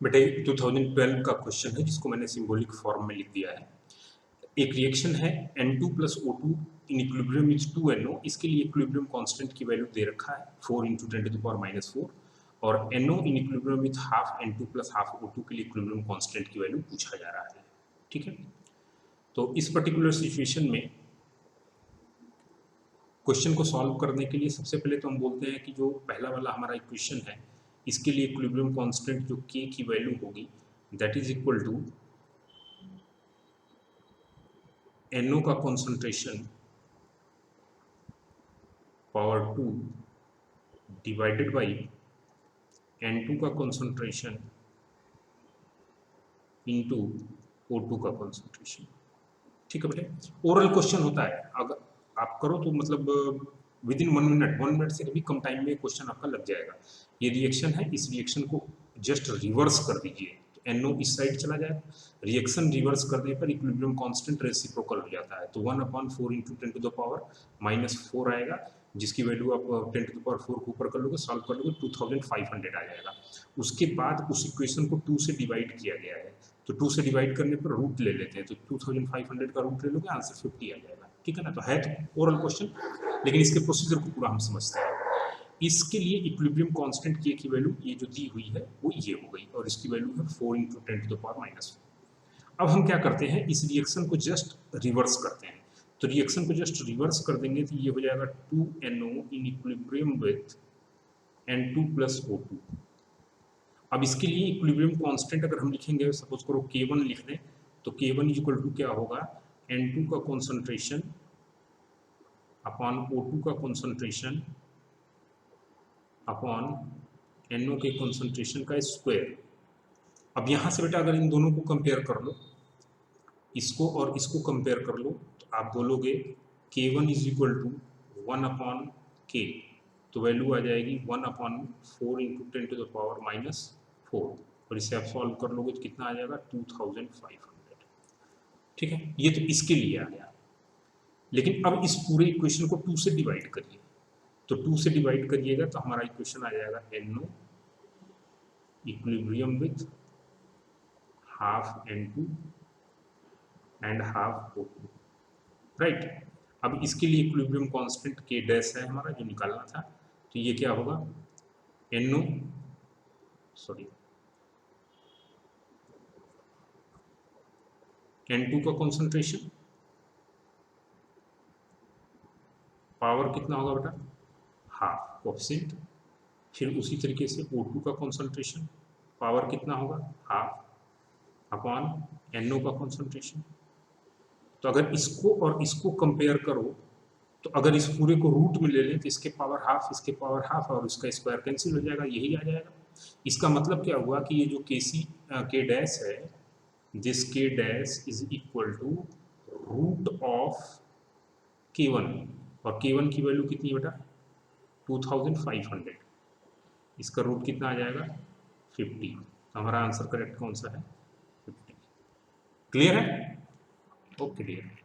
बेटे 2012 का क्वेश्चन है जिसको मैंने सिंबॉलिक फॉर्म में लिख दिया है। एक रिएक्शन है N2 plus O2 in equilibrium with 2NO। इसके लिए इक्विलिब्रियम कांस्टेंट की वैल्यू दे रखा है 4 × 10⁻⁴ और NO in equilibrium with half N2 plus half O2 के लिए इक्विलिब्रियम कांस्टेंट की वैल्यू पूछा जा रहा है। ठीक है, तो इस पर्टिकुलर सिचुएशन में क्वेश्चन को सॉल्व करने के लिए सबसे पहले तो हम बोलते हैं कि जो पहला वाला हमारा इक्वेशन है इसके लिए इक्विलिब्रियम कांस्टेंट जो K की वैल्यू होगी that is equal to NO का concentration power 2 divided by N2 का कॉन्सेंट्रेशन इनटू O2 का कॉन्सेंट्रेशन। ठीक है बेटे, ओरल क्वेश्चन होता है, अगर आप करो तो मतलब विद इन 1 मिनट से भी कम टाइम में क्वेश्चन आपका लग जाएगा। ये रिएक्शन है, इस रिएक्शन को जस्ट रिवर्स कर दीजिए तो NO इस साइड चला जाएगा। रिएक्शन रिवर्स करने पर इक्विलिब्रियम कांस्टेंट रेसिप्रोकल हो जाता है तो 1/4 × 10⁻⁴ आएगा, जिसकी वैल्यू आप 10⁴ को ऊपर कर लोगे, सॉल्व कर लोगे 2500 आ जाएगा। उसके बाद उस इक्वेशन को 2 से डिवाइड किया गया है तो 2 से डिवाइड करने पर रूट ले लेते हैं तो 2500 का रूट ले लोगे, आंसर 50 आ जाएगा। ठीक है ना, तो है तो ओरल क्वेश्चन, लेकिन इसके प्रोसीजर को पूरा हम समझते हैं। इसके लिए इक्विलिब्रियम कांस्टेंट K की वैल्यू ये जो दी हुई है वो ये हो गई और इसकी वैल्यू है 4 × 10⁻⁴। अब हम क्या करते हैं, इस रिएक्शन को जस्ट रिवर्स करते हैं। तो रिएक्शन को जस्ट रिवर्स कर देंगे तो ये हो जाएगा 2NO in equilibrium with N2 plus O2। अब इसके लिए इक्विलिब्रियम कांस्टेंट अगर हम लिखेंगे, सपोज करो K1 लिख दें तो K1 इक्वल टू क्या होगा, N2 का कॉन्सेंट्रेशन अपॉन O2 का कॉन्सेंट्रेशन अपॉन NO के कॉन्सेंट्रेशन का स्क्वायर। अब यहाँ से बेटा अगर इन दोनों को कंपेयर कर लो, इसको और इसको कंपेयर कर लो तो आप बोलोगे K1 is equal to 1/K, तो वैल्यू आ जाएगी 1/4 × 10⁻⁴ और इसे आप सॉल्व कर लोगे तो कितना आ जाएगा 2500। ठीक है, ये तो इसके लिए आ गया। लेकिन अब इस पूरे इक्वेशन को 2 से डिवाइड करिए, तो 2 से डिवाइड करिएगा तो हमारा इक्वेशन आ जाएगा NO equilibrium with half N2 and half O2। Right, अब इसके लिए इक्विलिब्रियम कांस्टेंट K डैश है हमारा जो निकालना था, तो ये क्या होगा NO N2 का कॉन्सेंट्रेशन पावर कितना होगा बेटा हाफ कोएफिशिएंट, फिर उसी तरीके से O2 का कॉन्सेंट्रेशन पावर कितना होगा हाफ अपॉन NO का कॉन्सेंट्रेशन। तो अगर इसको और इसको कंपेयर करो तो अगर इस पूरे को रूट में ले लें तो इसके पावर हाफ, इसके पावर हाफ और इसका स्क्वायर कैंसिल हो जाएगा, यही आ जाएगा। इसका मतलब क्या हुआ कि ये जो K डैश है, this K dash is equal to root of K1 और K1 की वैल्यू कितनी है बेटा 2500, इसका रूट कितना आ जाएगा 50। तो हमारा आंसर करेक्ट कौन सा है 50। क्लियर है? Okay dear.